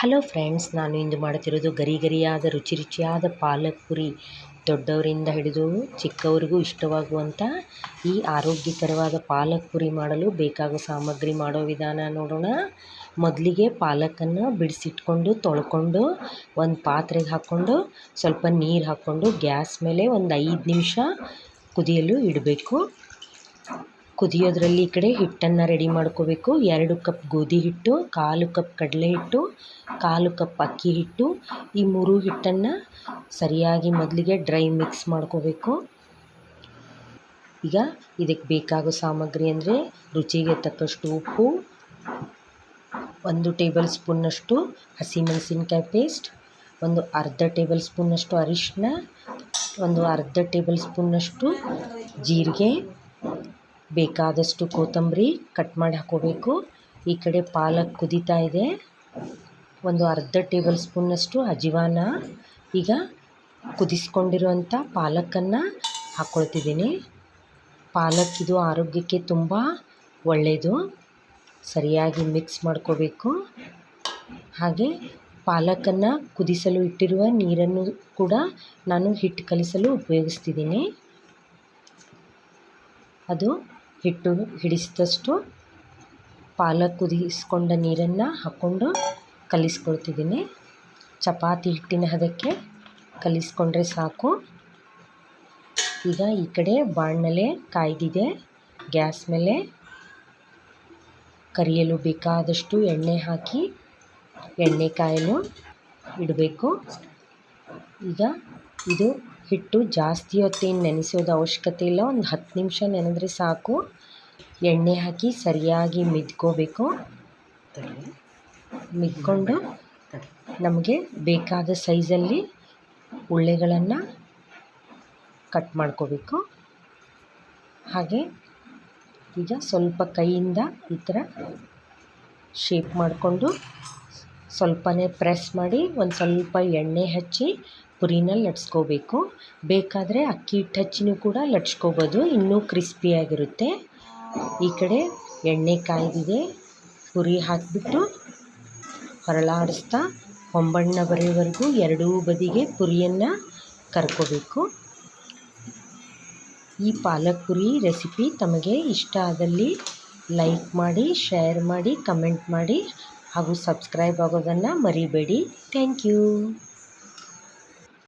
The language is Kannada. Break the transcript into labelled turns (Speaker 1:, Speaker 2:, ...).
Speaker 1: ಹಲೋ ಫ್ರೆಂಡ್ಸ್, ನಾನು ಇಂದು ಮಾಡುತ್ತಿರೋದು ಗರಿ ಗರಿಯಾದ ರುಚಿ ರುಚಿಯಾದ ಪಾಲಕ್ ಪುರಿ. ದೊಡ್ಡವರಿಂದ ಹಿಡಿದು ಚಿಕ್ಕವರಿಗೂ ಇಷ್ಟವಾಗುವಂಥ ಈ ಆರೋಗ್ಯಕರವಾದ ಪಾಲಕ್ ಪುರಿ ಮಾಡಲು ಬೇಕಾಗುವ ಸಾಮಗ್ರಿ ಮಾಡೋ ವಿಧಾನ ನೋಡೋಣ. ಮೊದಲಿಗೆ ಪಾಲಕನ್ನು ಬಿಡಿಸಿಟ್ಕೊಂಡು ತೊಳ್ಕೊಂಡು ಒಂದು ಪಾತ್ರೆಗೆ ಹಾಕ್ಕೊಂಡು ಸ್ವಲ್ಪ ನೀರು ಹಾಕ್ಕೊಂಡು ಗ್ಯಾಸ್ ಮೇಲೆ ಒಂದು 5 ನಿಮಿಷ ಕುದಿಯಲು ಇಡಬೇಕು. ಕುದಿಯೋದ್ರಲ್ಲಿ ಈ ಕಡೆ ಹಿಟ್ಟನ್ನು ರೆಡಿ ಮಾಡ್ಕೋಬೇಕು. 2 ಕಪ್ ಗೋಧಿ ಹಿಟ್ಟು, 1/4 ಕಪ್ ಕಡಲೆ ಹಿಟ್ಟು, 1/4 ಕಪ್ ಅಕ್ಕಿ ಹಿಟ್ಟು. ಈ 3 ಹಿಟ್ಟನ್ನು ಸರಿಯಾಗಿ ಮೊದಲಿಗೆ ಡ್ರೈ ಮಿಕ್ಸ್ ಮಾಡ್ಕೋಬೇಕು. ಈಗ ಇದಕ್ಕೆ ಬೇಕಾಗೋ ಸಾಮಗ್ರಿ ಅಂದರೆ ರುಚಿಗೆ ತಕ್ಕಷ್ಟು ಉಪ್ಪು, 1 ಟೇಬಲ್ ಸ್ಪೂನ್ನಷ್ಟು ಹಸಿಮೆಣಸಿನ್ಕಾಯಿ ಪೇಸ್ಟ್, ಒಂದು ಅರ್ಧ ಟೇಬಲ್ ಸ್ಪೂನ್ನಷ್ಟು ಅರಿಶಿನ, ಒಂದು ಅರ್ಧ ಟೇಬಲ್ ಸ್ಪೂನ್ನಷ್ಟು ಜೀರಿಗೆ, ಬೇಕಾದಷ್ಟು ಕೊತ್ತಂಬರಿ ಕಟ್ ಮಾಡಿ ಹಾಕೋಬೇಕು. ಈ ಕಡೆ ಪಾಲಕ್ ಕುದೀತಾ ಇದೆ. ಒಂದು ಅರ್ಧ ಟೇಬಲ್ ಸ್ಪೂನ್ನಷ್ಟು ಅಜವಾನ. ಈಗ ಕುದಿಸ್ಕೊಂಡಿರುವಂಥ ಪಾಲಕನ್ನು ಹಾಕ್ಕೊಳ್ತಿದ್ದೀನಿ. ಪಾಲಕ್ ಇದು ಆರೋಗ್ಯಕ್ಕೆ ತುಂಬ ಒಳ್ಳೆಯದು. ಸರಿಯಾಗಿ ಮಿಕ್ಸ್ ಮಾಡ್ಕೋಬೇಕು. ಹಾಗೆ ಪಾಲಕನ್ನು ಕುದಿಸಲು ಇಟ್ಟಿರುವ ನೀರನ್ನು ಕೂಡ ನಾನು ಹಿಟ್ಟು ಕಲಿಸಲು ಉಪಯೋಗಿಸ್ತಿದ್ದೀನಿ. ಅದು ಹಿಟ್ಟು ಹಿಡಿಸಿದಷ್ಟು ಪಾಲಕ್ ಕುದಿಸ್ಕೊಂಡ ನೀರನ್ನು ಹಾಕ್ಕೊಂಡು ಕಲಿಸ್ಕೊಳ್ತಿದ್ದೀನಿ. ಚಪಾತಿ ಹಿಟ್ಟಿನ ಹದಕ್ಕೆ ಕಲಿಸ್ಕೊಂಡ್ರೆ ಸಾಕು. ಈಗ ಈ ಕಡೆ ಬಾಣಲೆ ಕಾಯ್ದಿದೆ. ಗ್ಯಾಸ್ ಮೇಲೆ ಕರಿಯಲು ಬೇಕಾದಷ್ಟು ಎಣ್ಣೆ ಹಾಕಿ ಎಣ್ಣೆ ಕಾಯಲು ಇಡಬೇಕು. ಈಗ ಇದು ಹಿಟ್ಟು ಜಾಸ್ತಿ ಹೊತ್ತೇನು ನೆನೆಸೋದು ಅವಶ್ಯಕತೆ ಇಲ್ಲ. ಒಂದು 10 ನಿಮಿಷ ನೆನೆದ್ರೆ ಸಾಕು. ಎಣ್ಣೆ ಹಾಕಿ ಸರಿಯಾಗಿ ಮಿದ್ಕೋಬೇಕು. ಮಿದ್ಕೊಂಡು ನಮಗೆ ಬೇಕಾದ ಸೈಜಲ್ಲಿ ಉಳ್ಳೆಗಳನ್ನು ಕಟ್ ಮಾಡ್ಕೋಬೇಕು. ಹಾಗೆ ಈಗ ಸ್ವಲ್ಪ ಕೈಯಿಂದ ಈ ಥರ ಶೇಪ್ ಮಾಡಿಕೊಂಡು ಸ್ವಲ್ಪನೇ ಪ್ರೆಸ್ ಮಾಡಿ ಒಂದು ಸ್ವಲ್ಪ ಎಣ್ಣೆ ಹಚ್ಚಿ ಪುರಿನ ಲಟ್ಸ್ಕೋಬೇಕು. ಬೇಕಾದರೆ ಅಕ್ಕಿ ಹಿಟ್ಟು ಹಚ್ಚಿನೂ ಕೂಡ ಲಟ್ಸ್ಕೋಬೋದು, ಇನ್ನೂ ಕ್ರಿಸ್ಪಿಯಾಗಿರುತ್ತೆ. ಈ ಕಡೆ ಎಣ್ಣೆ ಕಾಯ್ದಿದೆ. ಪುರಿ ಹಾಕಿಬಿಟ್ಟು ಹೊರಳಾಡಿಸ್ತಾ ಹೊಂಬಣ್ಣ ಬರೋವರೆಗೂ ಎರಡೂ ಬದಿಗೆ ಪುರಿಯನ್ನು ಕರ್ಕೋಬೇಕು. ಈ ಪಾಲಕ್ ಪುರಿ ರೆಸಿಪಿ ತಮಗೆ ಇಷ್ಟ ಆದಲ್ಲಿ ಲೈಕ್ ಮಾಡಿ, ಶೇರ್ ಮಾಡಿ, ಕಮೆಂಟ್ ಮಾಡಿ ಹಾಗೂ ಸಬ್ಸ್ಕ್ರೈಬ್ ಆಗೋದನ್ನು ಮರಿಬೇಡಿ. Thank you.